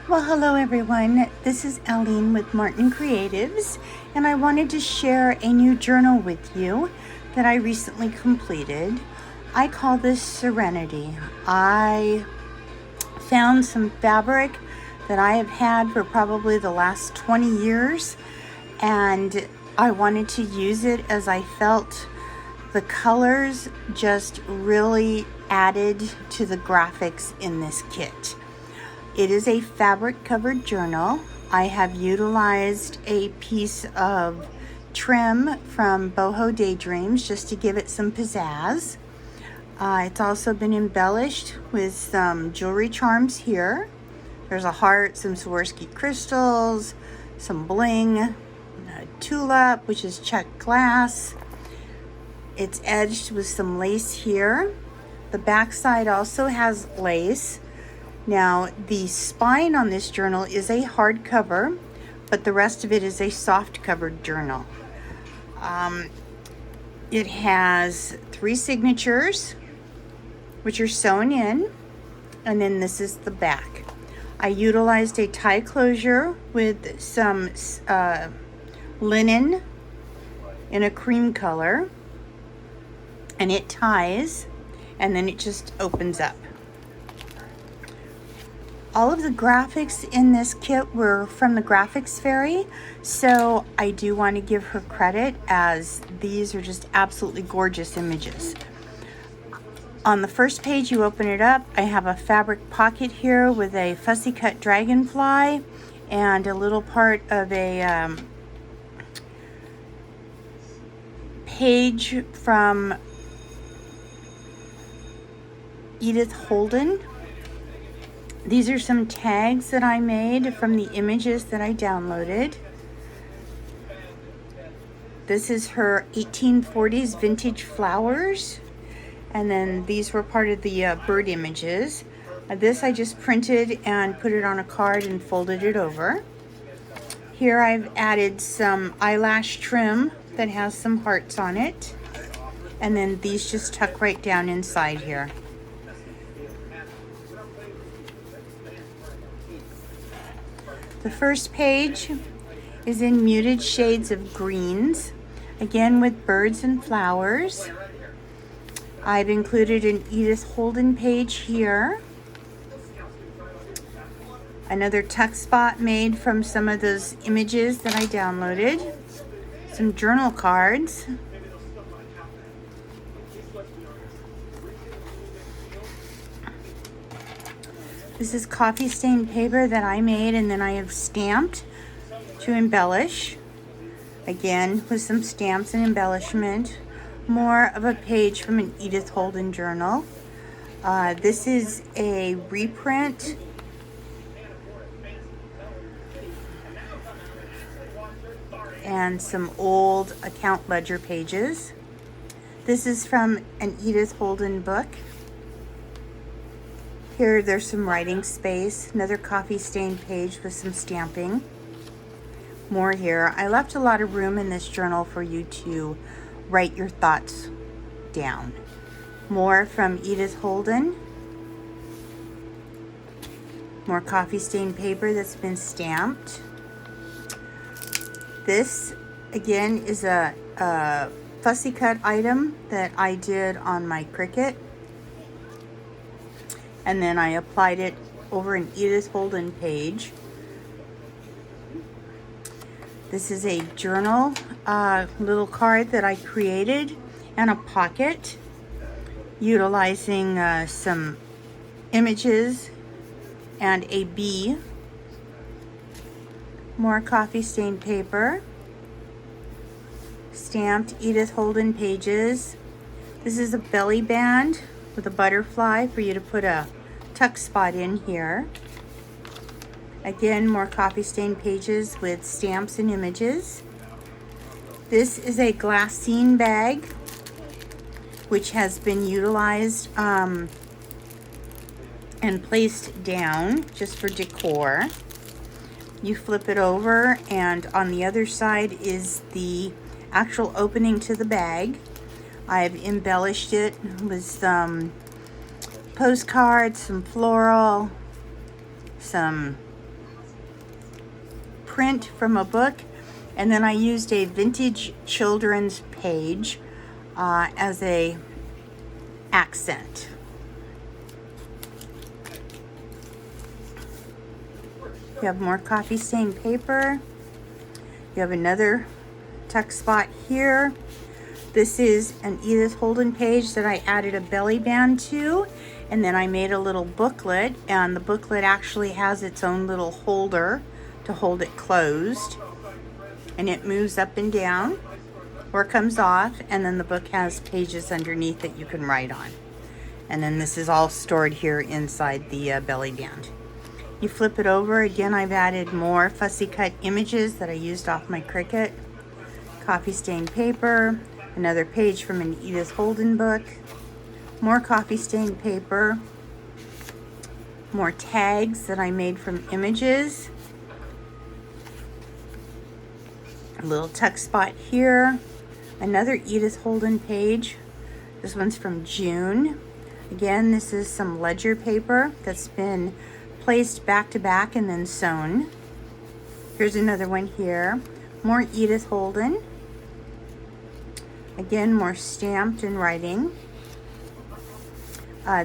Well, hello everyone. This is Aline with Martin Creatives, and I wanted to share a new journal with you that I recently completed. I call this Serenity. I found some fabric that I have had for probably the last 20 years, and I wanted to use it as I felt the colors just really added to the graphics in this kit. It is a fabric covered journal. I have utilized a piece of trim from Boho Daydreams just to give it some pizzazz. It's also been embellished with some jewelry charms here. There's a heart, some Swarovski crystals, some bling, a tulip, which is checked glass. It's edged with some lace here. The back side also has lace. Now, the spine on this journal is a hardcover, but the rest of it is a soft covered journal. It has 3 signatures, which are sewn in, and then this is the back. I utilized a tie closure with some linen in a cream color, and it ties, and then it just opens up. All of the graphics in this kit were from the Graphics Fairy, so I do want to give her credit, as these are just absolutely gorgeous images. On the first page, you open it up, I have a fabric pocket here with a fussy cut dragonfly and a little part of a page from Edith Holden. These are some tags that I made from the images that I downloaded. This is her 1840s vintage flowers. And then these were part of the bird images. This I just printed and put it on a card and folded it over. Here I've added some eyelash trim that has some hearts on it. And then these just tuck right down inside here. The first page is in muted shades of greens, again with birds and flowers. I've included an Edith Holden page here. Another tuck spot made from some of those images that I downloaded. Some journal cards. This is coffee stained paper that I made and then I have stamped to embellish. Again, with some stamps and embellishment. More of a page from an Edith Holden journal. This is a reprint. And some old account ledger pages. This is from an Edith Holden book. Here, there's some writing space, another coffee stained page with some stamping. More here. I left a lot of room in this journal for you to write your thoughts down. More from Edith Holden. More coffee stained paper that's been stamped. This, again, is a fussy cut item that I did on my Cricut. And then I applied it over an Edith Holden page. This is a journal little card that I created and a pocket utilizing some images and a bee. More coffee stained paper. Stamped Edith Holden pages. This is a belly band with a butterfly for you to put a tuck spot in here. Again, more coffee stained pages with stamps and images. This is a glassine bag, which has been utilized and placed down just for decor. You flip it over, and on the other side is the actual opening to the bag. I've embellished it with some postcards, some floral, some print from a book, and then I used a vintage children's page as a accent. You have more coffee stained paper. You have another tuck spot here. This is an Edith Holden page that I added a belly band to, and then I made a little booklet, and the booklet actually has its own little holder to hold it closed, and it moves up and down or comes off, and then the book has pages underneath that you can write on. And then this is all stored here inside the belly band. You flip it over. Again, I've added more fussy cut images that I used off my Cricut. Coffee stained paper, another page from an Edith Holden book, more coffee stained paper, more tags that I made from images, a little tuck spot here, another Edith Holden page. This one's from June. Again, this is some ledger paper that's been placed back to back and then sewn. Here's another one here. More Edith Holden. Again, more stamped and writing.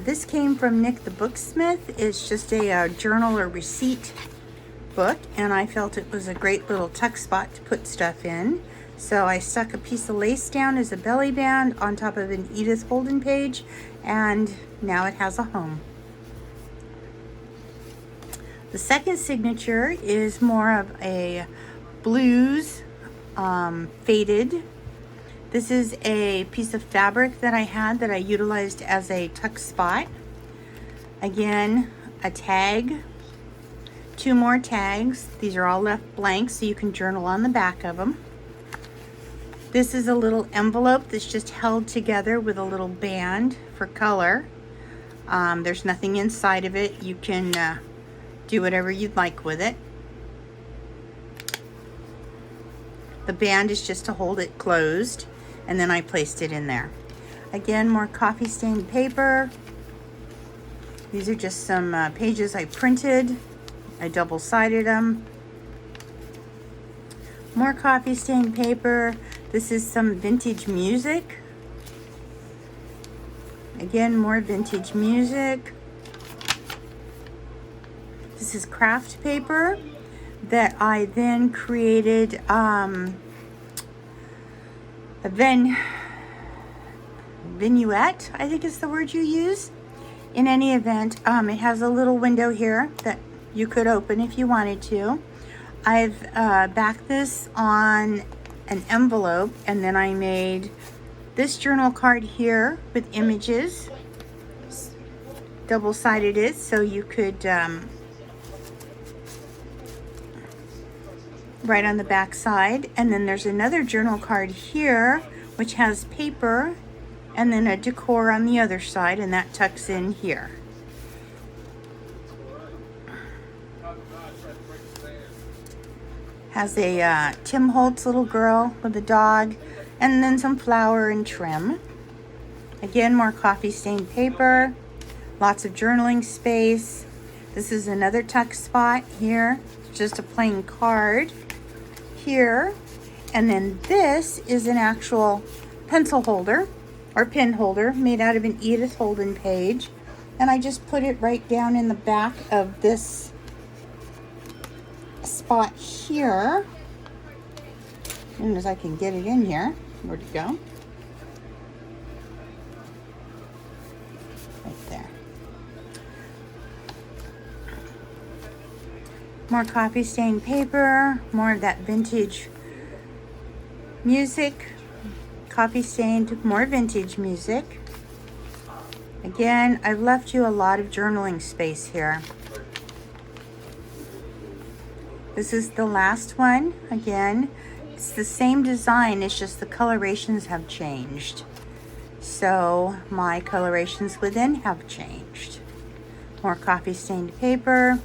This came from Nick the Booksmith. It's just a journal or receipt book, and I felt it was a great little tuck spot to put stuff in. So I stuck a piece of lace down as a belly band on top of an Edith Holden page, and now it has a home. The second signature is more of a blues faded. This is a piece of fabric that I had that I utilized as a tuck spot. Again, a tag, two more tags. These are all left blank so you can journal on the back of them. This is a little envelope that's just held together with a little band for color. There's nothing inside of it. You can do whatever you'd like with it. The band is just to hold it closed, and then I placed it in there. Again, more coffee stained paper. These are just some pages I printed. I double-sided them. More coffee stained paper. This is some vintage music. Again, more vintage music. This is craft paper that I then created a vignette, I think is the word you use. In any event, it has a little window here that you could open if you wanted to. I've backed this on an envelope, and then I made this journal card here with images. Double-sided it so you could write on the back side. And then there's another journal card here which has paper and then a decor on the other side, and that tucks in here. Has a Tim Holtz little girl with a dog, and then some flower and trim. Again, more coffee stained paper, lots of journaling space. This is another tuck spot here, just a plain card here. And then this is an actual pencil holder or pen holder made out of an Edith Holden page. And I just put it right down in the back of this spot here. As soon as I can get it in here. Where'd it go? Right there. More coffee stained paper, more of that vintage music, coffee stained, more vintage music. Again, I've left you a lot of journaling space here. This is the last one. Again, it's the same design, it's just the colorations have changed. So my colorations within have changed. More coffee stained paper.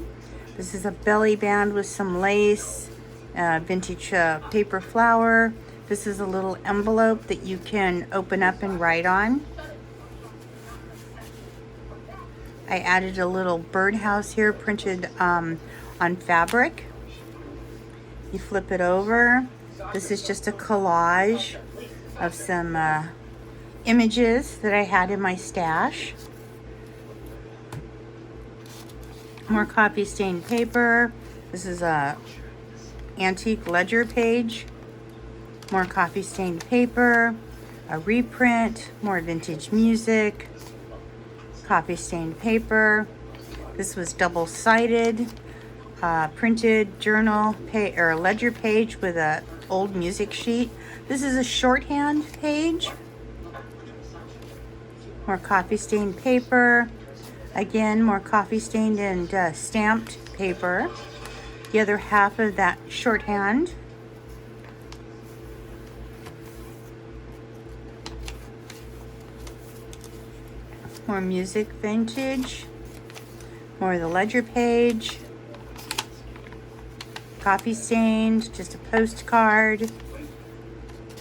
This is a belly band with some lace, vintage paper flower. This is a little envelope that you can open up and write on. I added a little birdhouse here printed on fabric. You flip it over. This is just a collage of some images that I had in my stash. More coffee stained paper. This is a antique ledger page. More coffee stained paper. A reprint. More vintage music. Coffee stained paper. This was double-sided. Printed journal or ledger page with a old music sheet. This is a shorthand page. More coffee stained paper. Again, more coffee stained and stamped paper. The other half of that shorthand. More music vintage. More of the ledger page. Coffee stained, just a postcard.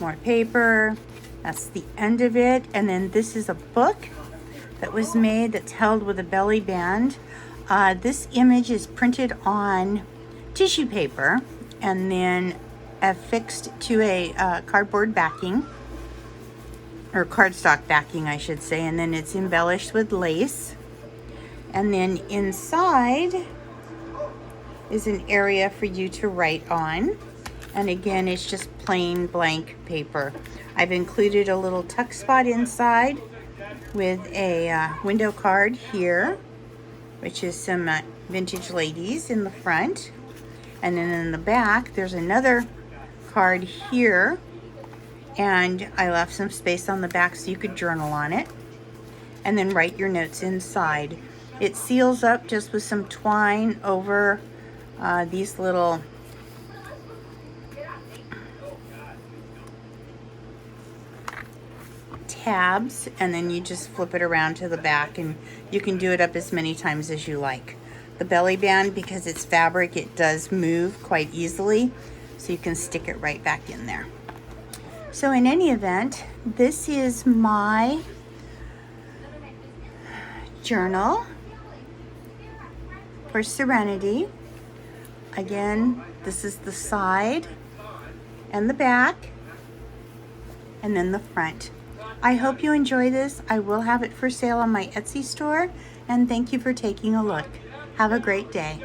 More paper. That's the end of it. And then this is a book that was made that's held with a belly band. This image is printed on tissue paper and then affixed to a cardboard backing, or cardstock backing, I should say, and then it's embellished with lace. And then inside is an area for you to write on. And again, it's just plain blank paper. I've included a little tuck spot inside with a window card here, which is some vintage ladies in the front. And then in the back, there's another card here. And I left some space on the back so you could journal on it. And then write your notes inside. It seals up just with some twine over these little tabs, and then you just flip it around to the back, and you can do it up as many times as you like. The belly band, because it's fabric, it does move quite easily, so you can stick it right back in there. So in any event, this is my journal for Serenity. Again, this is the side and the back, and then the front. I hope you enjoy this. I will have it for sale on my Etsy store, and thank you for taking a look. Have a great day.